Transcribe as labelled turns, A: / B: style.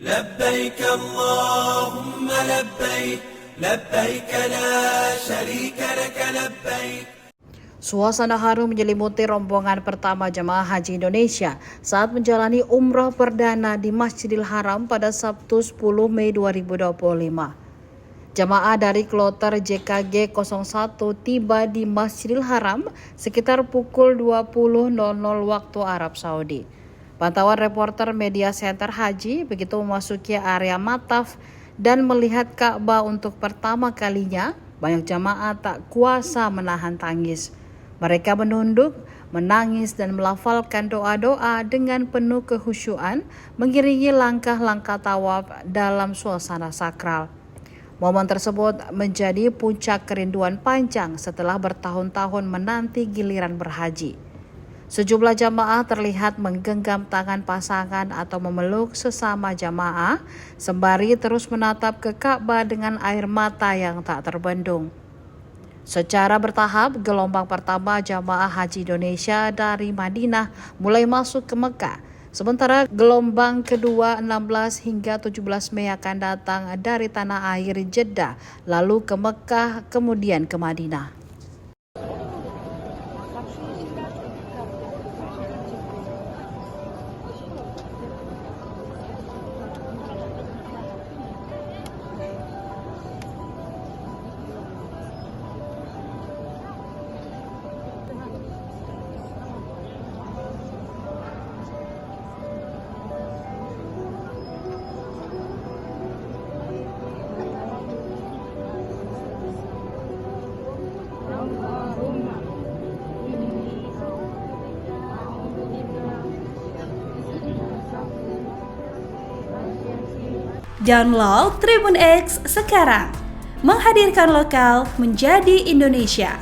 A: لبيك اللهم لبيك لبيك لا شريك لك لبيك.
B: Suasana haru menyelimuti rombongan pertama jemaah haji Indonesia saat menjalani umrah perdana di Masjidil Haram pada Sabtu 10 Mei 2025. Jemaah dari kloter JKG 01 tiba di Masjidil Haram sekitar pukul 20.00 waktu Arab Saudi. Pantauan reporter Media Center Haji begitu memasuki area mataf dan melihat Ka'bah untuk pertama kalinya, banyak jemaah tak kuasa menahan tangis. Mereka menunduk, menangis dan melafalkan doa-doa dengan penuh kehusyuan, mengiringi langkah-langkah tawaf dalam suasana sakral. Momen tersebut menjadi puncak kerinduan panjang setelah bertahun-tahun menanti giliran berhaji. Sejumlah jamaah terlihat menggenggam tangan pasangan atau memeluk sesama jamaah, sembari terus menatap ke Ka'bah dengan air mata yang tak terbendung. Secara bertahap, gelombang pertama jamaah haji Indonesia dari Madinah mulai masuk ke Mekah, sementara gelombang kedua 16 hingga 17 Mei akan datang dari tanah air Jeddah, lalu ke Mekah, kemudian ke Madinah.
C: Download Tribun X sekarang, menghadirkan lokal menjadi Indonesia.